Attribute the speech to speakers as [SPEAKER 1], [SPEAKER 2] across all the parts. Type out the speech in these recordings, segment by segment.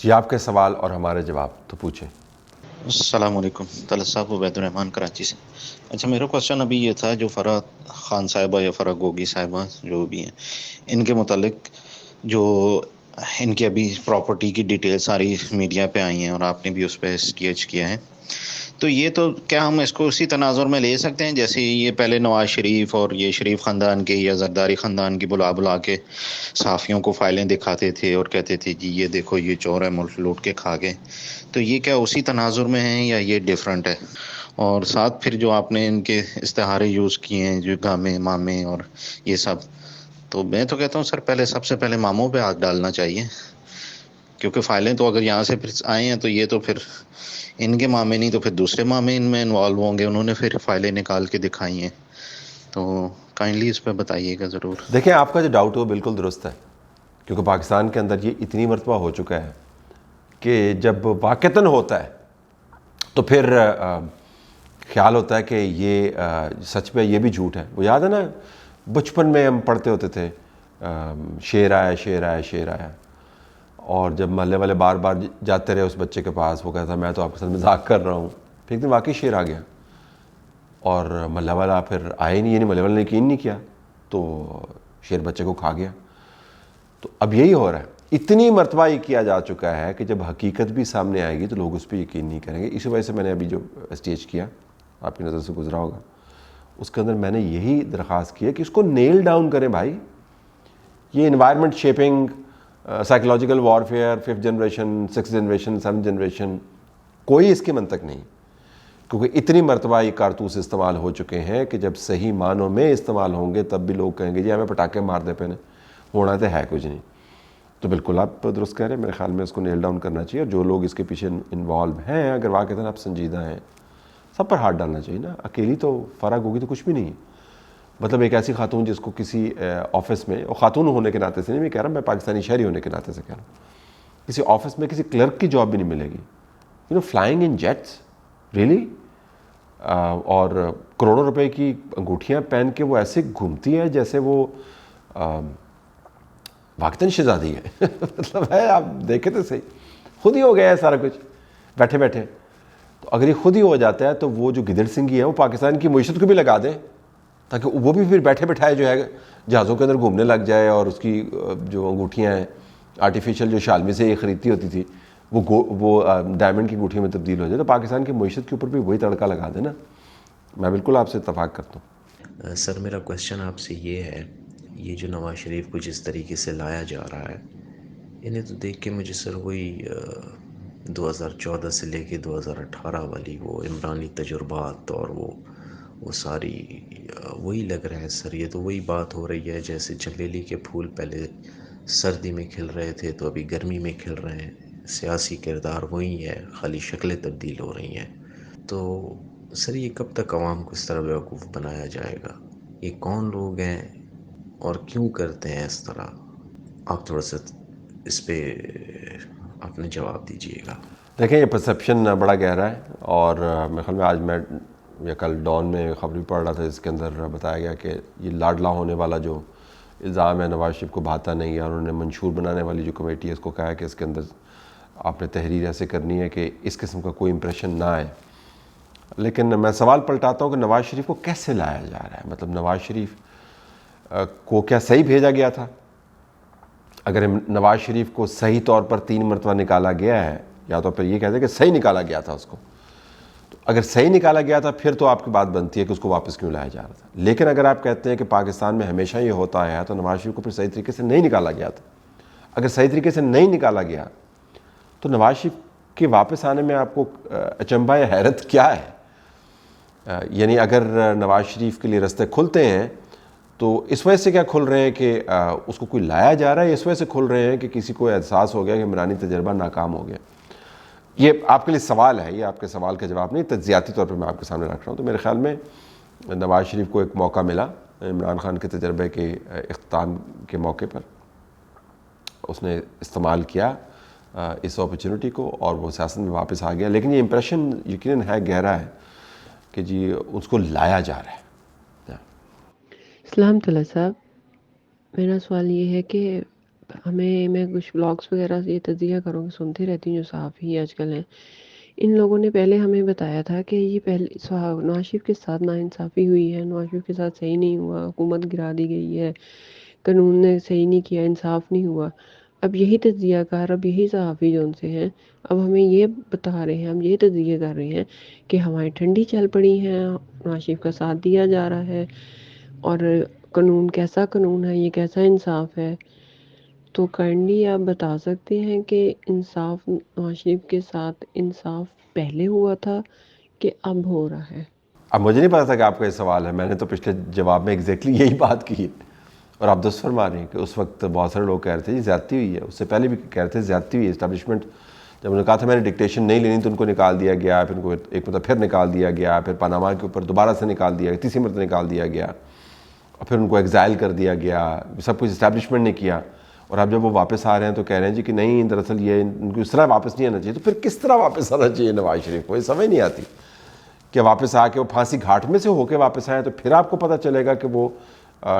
[SPEAKER 1] جی آپ کے سوال اور ہمارے جواب تو پوچھیں.
[SPEAKER 2] السلام علیکم. طلعت صاحب عبید الرحمان کراچی سے. اچھا میرا کوشچن ابھی یہ تھا جو فرح خان صاحبہ یا فرح گوگی صاحبہ جو بھی ہیں ان کے متعلق جو ان کی ابھی پراپرٹی کی ڈیٹیل ساری میڈیا پہ آئی ہیں اور آپ نے بھی اس پہ اسکیچ کیا ہے، تو یہ تو کیا ہم اس کو اسی تناظر میں لے سکتے ہیں جیسے یہ پہلے نواز شریف اور یہ شریف خاندان کے یا زرداری خاندان کی بلا کے صحافیوں کو فائلیں دکھاتے تھے اور کہتے تھے جی یہ دیکھو یہ چور ہے ملک لوٹ کے کھا گئے، تو یہ کیا اسی تناظر میں ہیں یا یہ ڈیفرنٹ ہے؟ اور ساتھ پھر جو آپ نے ان کے استعارے یوز کیے ہیں جو گامے مامے اور یہ سب، تو میں تو کہتا ہوں سر پہلے سب سے پہلے ماموں پہ ہاتھ ڈالنا چاہیے، کیونکہ فائلیں تو اگر یہاں سے پھر آئے ہیں تو یہ تو پھر ان کے مامے نہیں تو پھر دوسرے مامے ان میں انوالو ہوں گے، انہوں نے پھر فائلیں نکال کے دکھائی ہیں، تو کائنڈلی اس پہ بتائیے گا ضرور.
[SPEAKER 1] دیکھیں آپ کا جو ڈاؤٹ ہے وہ بالکل درست ہے، کیونکہ پاکستان کے اندر یہ اتنی مرتبہ ہو چکا ہے کہ جب واقعتاً ہوتا ہے تو پھر خیال ہوتا ہے کہ یہ سچ میں یہ بھی جھوٹ ہے. وہ یاد ہے نا بچپن میں ہم پڑھتے ہوتے تھے شیر آیا شیر آیا شیر آیا، اور جب محلے والے بار بار جاتے رہے اس بچے کے پاس، وہ کہتا تھا میں تو آپ کے ساتھ مذاق کر رہا ہوں، پھر ایک دن واقعی شیر آ گیا اور محلہ والا پھر آئے نہیں، یعنی محلے والے نے یقین نہیں کیا تو شیر بچے کو کھا گیا. تو اب یہی ہو رہا ہے، اتنی مرتبہ یہ کیا جا چکا ہے کہ جب حقیقت بھی سامنے آئے گی تو لوگ اس پہ یقین نہیں کریں گے. اسی وجہ سے میں نے ابھی جو اسٹیج کیا آپ کی نظر سے گزرا ہوگا اس کے اندر میں نے یہی درخواست کی ہے کہ اس کو نیل ڈاؤن کریں بھائی. یہ environment shipping, psychological warfare, 5th generation, 6th generation, 7th generation, کوئی اس کی منطق نہیں، کیونکہ اتنی مرتبہ یہ کارتوس استعمال ہو چکے ہیں کہ جب صحیح معنوں میں استعمال ہوں گے تب بھی لوگ کہیں گے جی ہمیں پٹاخے مار دے پہ ہونا تو ہے کچھ نہیں. تو بالکل آپ درست کہہ رہے ہیں، میرے خیال میں اس کو نیل ڈاؤن کرنا چاہیے، اور جو لوگ اس کے پیچھے انوالو ہیں اگر واقعتاً آپ سنجیدہ ہیں سب پر ہاتھ ڈالنا چاہیے نا. اکیلی تو فرح گوگی تو کچھ بھی نہیں ہے، مطلب ایک ایسی خاتون جس کو کسی آفس میں، اور خاتون ہونے کے ناطے سے نہیں میں کہہ رہا، میں پاکستانی شہری ہونے کے ناطے سے کہہ رہا ہوں، کسی آفس میں کسی کلرک کی جاب بھی نہیں ملے گی، فلائنگ ان جیٹس ریئلی، اور کروڑوں روپے کی انگوٹھیاں پہن کے وہ ایسے گھومتی ہے جیسے وہ واقعتاً شہزادی ہے. مطلب ہے آپ دیکھیں تو صحیح، خود ہی ہو گیا ہے سارا کچھ بیٹھے بیٹھے. تو اگر یہ خود ہی ہو جاتا ہے تو وہ جو گدڑ سنگھی ہے وہ پاکستان کی معیشت کو بھی لگا دیں تاکہ وہ بھی پھر بیٹھے بٹھائے جو ہے جہازوں کے اندر گھومنے لگ جائے، اور اس کی جو انگوٹھیاں ہیں آرٹیفیشل جو شالمی سے یہ خریدتی ہوتی تھی وہ ڈائمنڈ کی انگوٹھی میں تبدیل ہو جائے، تو پاکستان کی معیشت کے اوپر بھی وہی تڑکا لگا دیں نا. میں بالکل آپ سے اتفاق کرتا ہوں.
[SPEAKER 3] سر میرا کویشچن آپ سے یہ ہے، یہ جو نواز شریف کو جس طریقے سے لایا جا رہا ہے انہیں تو دیکھ کے مجھے سر وہی 2014 سے لے کے 2018 والی وہ عمرانی تجربات اور وہ ساری وہی لگ رہا ہے سر. یہ تو وہی بات ہو رہی ہے جیسے چمیلی کے پھول پہلے سردی میں کھل رہے تھے تو ابھی گرمی میں کھل رہے ہیں، سیاسی کردار وہی ہے، خالی شکلیں تبدیل ہو رہی ہیں. تو سر یہ کب تک عوام کو اس طرح بیوقوف بنایا جائے گا؟ یہ کون لوگ ہیں اور کیوں کرتے ہیں اس طرح؟ آپ تھوڑا سا اس پہ اپنے جواب دیجیے گا.
[SPEAKER 1] دیکھیں یہ پرسیپشن بڑا گہرا ہے، اور میرے خیال میں آج میں یا کل ڈان میں خبر بھی پڑھ رہا تھا جس کے اندر بتایا گیا کہ یہ لاڈلا ہونے والا جو الزام ہے نواز شریف کو بھاتا نہیں ہے، اور انہوں نے منشور بنانے والی جو کمیٹی ہے اس کو کہا ہے کہ اس کے اندر آپ نے تحریر ایسے کرنی ہے کہ اس قسم کا کوئی امپریشن نہ آئے. لیکن میں سوال پلٹاتا ہوں کہ نواز شریف کو کیسے لایا جا رہا ہے؟ مطلب نواز شریف کو کیا صحیح بھیجا گیا تھا؟ اگر نواز شریف کو صحیح طور پر 3 مرتبہ نکالا گیا ہے، یا تو پھر یہ کہتے ہیں کہ صحیح نکالا گیا تھا اس کو، تو اگر صحیح نکالا گیا تھا پھر تو آپ کی بات بنتی ہے کہ اس کو واپس کیوں لایا جا رہا تھا. لیکن اگر آپ کہتے ہیں کہ پاکستان میں ہمیشہ یہ ہوتا آیا ہے تو نواز شریف کو پھر صحیح طریقے سے نہیں نکالا گیا تھا. اگر صحیح طریقے سے نہیں نکالا گیا تو نواز شریف کے واپس آنے میں آپ کو اچنبھا یا حیرت کیا ہے؟ یعنی اگر نواز شریف کے لیے رستے کھلتے ہیں تو اس وجہ سے کیا کھل رہے ہیں کہ اس کو کوئی لایا جا رہا ہے، اس وجہ سے کھل رہے ہیں کہ کسی کو احساس ہو گیا کہ عمرانی تجربہ ناکام ہو گیا؟ یہ آپ کے لیے سوال ہے، یہ آپ کے سوال کا جواب نہیں، تجزیاتی طور پہ میں آپ کے سامنے رکھ رہا ہوں. تو میرے خیال میں نواز شریف کو ایک موقع ملا عمران خان کے تجربے کے اختتام کے موقع پر، اس نے استعمال کیا اس اپرچونٹی کو اور وہ سیاست میں واپس آ گیا. لیکن یہ امپریشن یقیناً ہے گہرا ہے کہ جی اس کو لایا جا رہا ہے.
[SPEAKER 4] اسلام طلعت صاحب، میرا سوال یہ ہے کہ میں کچھ بلاگس وغیرہ سے یہ تجزیہ کروں کہ سنتی رہتی ہوں جو صحافی آج کل ہیں، ان لوگوں نے پہلے ہمیں بتایا تھا کہ یہ پہلے نواز شریف کے ساتھ ناانصافی ہوئی ہے، نواز شریف کے ساتھ صحیح نہیں ہوا، حکومت گرا دی گئی ہے، قانون نے صحیح نہیں کیا، انصاف نہیں ہوا۔ اب یہی تجزیہ کار، اب یہی صحافی جو ان سے ہیں، اب ہمیں یہ بتا رہے ہیں، ہم یہ تجزیہ کر رہے ہیں کہ ہماری ٹھنڈی چل پڑی ہیں، نواز شریف کا ساتھ دیا جا رہا ہے، اور قانون کیسا قانون ہے، یہ کیسا انصاف ہے۔ تو کائنڈلی آپ بتا سکتے ہیں کہ انصاف نواز شریف کے ساتھ انصاف پہلے ہوا تھا کہ اب ہو رہا ہے؟
[SPEAKER 1] اب مجھے نہیں پتا تھا کہ آپ کا یہ سوال ہے، میں نے تو پچھلے جواب میں ایگزیکٹلی یہی بات کی ہے، اور آپ درست فرما رہے ہیں کہ اس وقت بہت سارے لوگ کہہ رہے تھے جی زیادتی ہوئی ہے، اس سے پہلے بھی کہہ رہے تھے زیادتی ہوئی ہے۔ اسٹیبلشمنٹ جب انہوں نے کہا تھا میں نے ڈکٹیشن نہیں لینی تو ان کو نکال دیا گیا، پھر ان کو ایک مطلب پھر نکال دیا گیا، پھر پاناما کے اوپر دوبارہ سے نکال دیا گیا، تیسری مرتبہ نکال دیا گیا، اور پھر ان کو ایگزائل کر دیا گیا، سب کچھ اسٹیبلشمنٹ نے کیا۔ اور اب جب وہ واپس آ رہے ہیں تو کہہ رہے ہیں جی کہ نہیں دراصل یہ ان کو اس طرح واپس نہیں آنا چاہیے۔ تو پھر کس طرح واپس آنا چاہیے نواز شریف کو؟ یہ سمجھ نہیں آتی کہ واپس آ کے وہ پھانسی گھاٹ میں سے ہو کے واپس آئیں تو پھر آپ کو پتہ چلے گا کہ وہ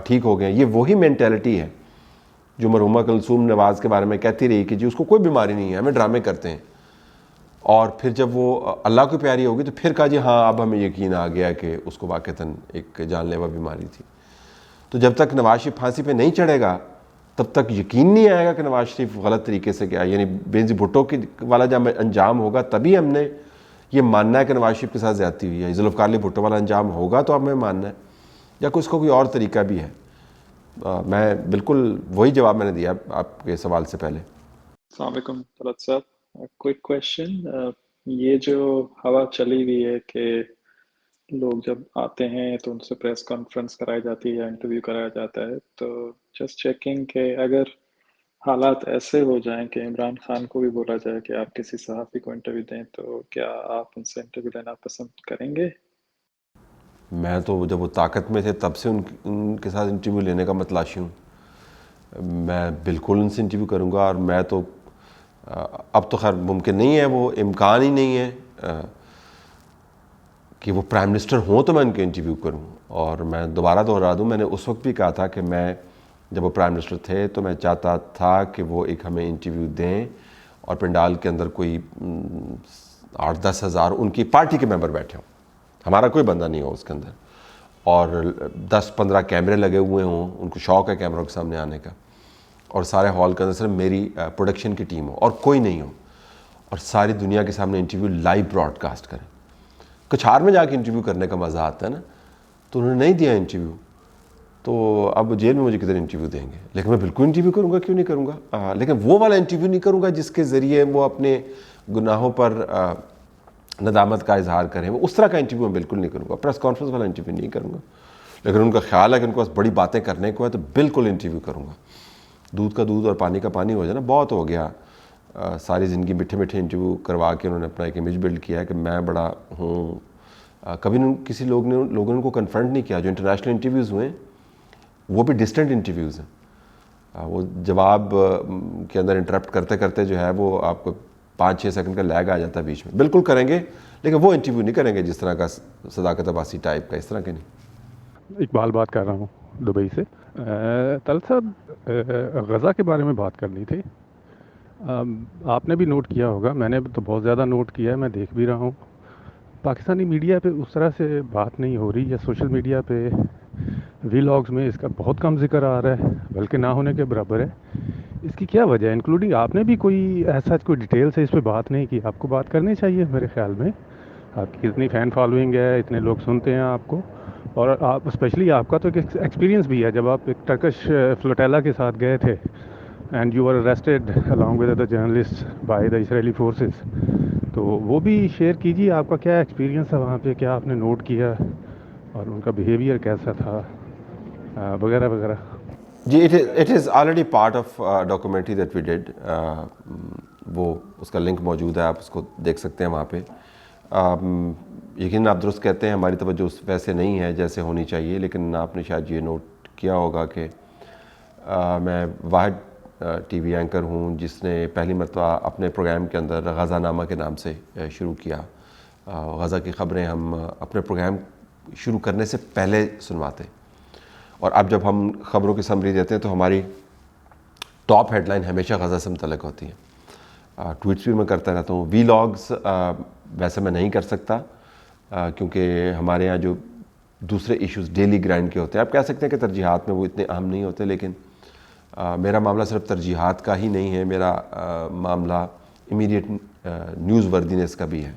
[SPEAKER 1] ٹھیک ہو گئے۔ یہ وہی مینٹیلٹی ہے جو مرحومہ کلثوم نواز کے بارے میں کہتی رہی کہ جی اس کو کوئی بیماری نہیں ہے، ہمیں ڈرامے کرتے ہیں، اور پھر جب وہ اللہ کو پیاری ہوگی تو پھر کہا جی ہاں اب ہمیں یقین آ گیا کہ اس کو واقعتاً ایک جان لیوا بیماری تھی۔ تو جب تک نواز شریف پھانسی پہ نہیں چڑھے گا تب تک یقین نہیں آئے گا کہ نواز شریف غلط طریقے سے گیا، یعنی بینظیر بھٹو کی والا جب انجام ہوگا تبھی ہم نے یہ ماننا ہے کہ نواز شریف کے ساتھ زیادتی ہوئی ہے۔ ذوالفقار علی بھٹو والا انجام ہوگا تو اب ہمیں ماننا ہے، یا اس کو کوئی اور طریقہ بھی ہے۔ میں بالکل وہی جواب میں نے دیا آپ کے سوال سے پہلے۔
[SPEAKER 5] السلام علیکم طلعت صاحب، کوئک کویشچن، یہ جو ہوا چلی ہوئی ہے کہ لوگ جب آتے ہیں تو ان سے پریس کانفرنس کرائی جاتی ہے یا انٹرویو کرایا جاتا ہے، تو جسٹ چیکنگ کہ اگر حالات ایسے ہو جائیں کہ عمران خان کو بھی بولا جائے کہ آپ کسی صحافی کو انٹرویو دیں، تو کیا آپ ان سے انٹرویو لینا پسند کریں گے؟
[SPEAKER 1] میں تو جب وہ طاقت میں تھے تب سے ان کے ساتھ انٹرویو لینے کا متلاشی ہوں۔ میں بالکل ان سے انٹرویو کروں گا، اور میں تو اب تو خیر ممکن نہیں ہے، وہ امکان ہی نہیں ہے کہ وہ پرائم منسٹر ہوں تو میں ان کے انٹرویو کروں۔ اور میں دوبارہ دہرا دوں، میں نے اس وقت بھی کہا تھا کہ میں جب وہ پرائم منسٹر تھے تو میں چاہتا تھا کہ وہ ایک ہمیں انٹرویو دیں اور پنڈال کے اندر کوئی 8-10 ہزار ان کی پارٹی کے ممبر بیٹھے ہوں، ہمارا کوئی بندہ نہیں ہو اس کے اندر، اور 10-15 کیمرے لگے ہوئے ہوں، ان کو شوق ہے کیمروں کے سامنے آنے کا، اور سارے ہال کے اندر صرف میری پروڈکشن کی ٹیم ہو اور کوئی نہیں ہو، اور ساری دنیا کے سامنے انٹرویو لائیو براڈ کاسٹ کریں۔ کچھار میں جا کے انٹرویو کرنے کا مزہ آتا ہے نا، تو انہوں نے نہیں دیا انٹرویو، تو اب جیل میں مجھے کدھر انٹرویو دیں گے؟ لیکن میں بالکل انٹرویو کروں گا، کیوں نہیں کروں گا؟ لیکن وہ والا انٹرویو نہیں کروں گا جس کے ذریعے وہ اپنے گناہوں پر ندامت کا اظہار کریں، وہ اس طرح کا انٹرویو میں بالکل نہیں کروں گا، پریس کانفرنس والا انٹرویو نہیں کروں گا۔ لیکن ان کا خیال ہے کہ ان کو بڑی باتیں کرنے کو ہے تو بالکل انٹرویو کروں گا۔ دودھ کا دودھ اور پانی کا پانی ہو جائے نا، بہت ہو گیا، ساری زندگی میٹھے میٹھے انٹرویو کروا کے انہوں نے اپنا ایک امیج بلڈ کیا ہے کہ میں بڑا ہوں۔ کبھی کسی لوگوں نے ان کو کنفرنٹ نہیں کیا۔ جو انٹرنیشنل انٹرویوز ہوئے وہ بھی ڈسٹنٹ انٹرویوز ہیں، وہ جواب کے اندر انٹرپٹ کرتے کرتے جو ہے وہ آپ کو 5-6 سیکنڈ کا لیگ آ جاتا ہے بیچ میں۔ بالکل کریں گے، لیکن وہ انٹرویو نہیں کریں گے جس طرح کا صداقت عباسی ٹائپ کا، اس طرح کے نہیں۔
[SPEAKER 6] اقبال بات کر رہا ہوں دبئی سے۔ طلعت صاحب، غزہ کے بارے میں بات کرنی تھی۔ آپ نے بھی نوٹ کیا ہوگا، میں نے تو بہت زیادہ نوٹ کیا ہے، میں دیکھ بھی رہا ہوں پاکستانی میڈیا پہ اس طرح سے بات نہیں ہو رہی، یا سوشل میڈیا پہ ویلاگز میں اس کا بہت کم ذکر آ رہا ہے، بلکہ نہ ہونے کے برابر ہے۔ اس کی کیا وجہ ہے؟ انکلوڈنگ آپ نے بھی کوئی ایسا کوئی ڈیٹیل سے اس پہ بات نہیں کی۔ آپ کو بات کرنی چاہیے میرے خیال میں، آپ کی اتنی فین فالوئنگ ہے، اتنے لوگ سنتے ہیں آپ کو، اور آپ اسپیشلی آپ کا تو ایک ایکسپیرینس بھی ہے جب آپ ایک ٹرکش فلوٹیلا کے ساتھ گئے تھے and you are arrested along with other journalists by the Israeli forces، تو وہ بھی شیئر کیجیے، آپ کا کیا ایکسپیرینس تھا وہاں پہ، کیا آپ نے نوٹ کیا اور ان کا بیہیویئر کیسا تھا وغیرہ وغیرہ۔
[SPEAKER 1] جی، it is already part of documentary that we did، وہ اس کا لنک موجود ہے، آپ اس کو دیکھ سکتے ہیں وہاں پہ۔ یقیناً آپ درست کہتے ہیں، ہماری توجہ ویسے نہیں ہے جیسے ہونی چاہیے، لیکن آپ نے شاید یہ نوٹ کیا ہوگا کہ میں واحد ٹی وی اینکر ہوں جس نے پہلی مرتبہ اپنے پروگرام کے اندر غزہ نامہ کے نام سے شروع کیا۔ غزہ کی خبریں ہم اپنے پروگرام شروع کرنے سے پہلے سنواتے، اور اب جب ہم خبروں کی سمری دیتے ہیں تو ہماری ٹاپ ہیڈ لائن ہمیشہ غزہ سے متعلق ہوتی ہیں. ٹویٹس بھی میں کرتا رہتا ہوں. وی لاگز ویسے میں نہیں کر سکتا کیونکہ ہمارے ہاں جو دوسرے ایشوز ڈیلی گرائنڈ کے ہوتے ہیں, آپ کہہ سکتے ہیں کہ ترجیحات میں وہ اتنے اہم نہیں ہوتے, لیکن میرا معاملہ صرف ترجیحات کا ہی نہیں ہے, میرا معاملہ امیڈیٹ نیوز وردینس کا بھی ہے.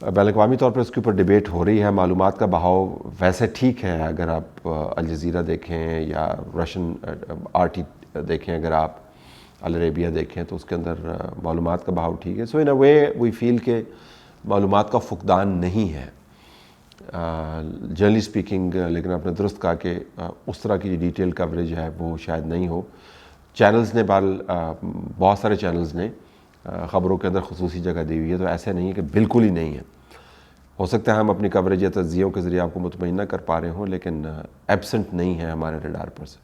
[SPEAKER 1] بین الاقوامی طور پر اس کے اوپر ڈیبیٹ ہو رہی ہے. معلومات کا بہاؤ ویسے ٹھیک ہے, اگر آپ الجزیرہ دیکھیں یا رشین RT دیکھیں, اگر آپ العربیہ دیکھیں تو اس کے اندر معلومات کا بہاؤ ٹھیک ہے. سو ان اے وے وی فیل کہ معلومات کا فقدان نہیں ہے جنرلی اسپیکنگ, لیکن آپ نے درست کہا کہ اس طرح کی ڈیٹیل کوریج ہے وہ شاید نہیں ہو. چینلز نے بہت سارے چینلز نے خبروں کے اندر خصوصی جگہ دی ہوئی ہے, تو ایسے نہیں ہے کہ بالکل ہی نہیں ہے. ہو سکتا ہے ہم اپنی کوریج یا تجزیوں کے ذریعے آپ کو مطمئن نہ کر پا رہے ہوں, لیکن ایبسنٹ نہیں ہے ہمارے ریڈار پر سے.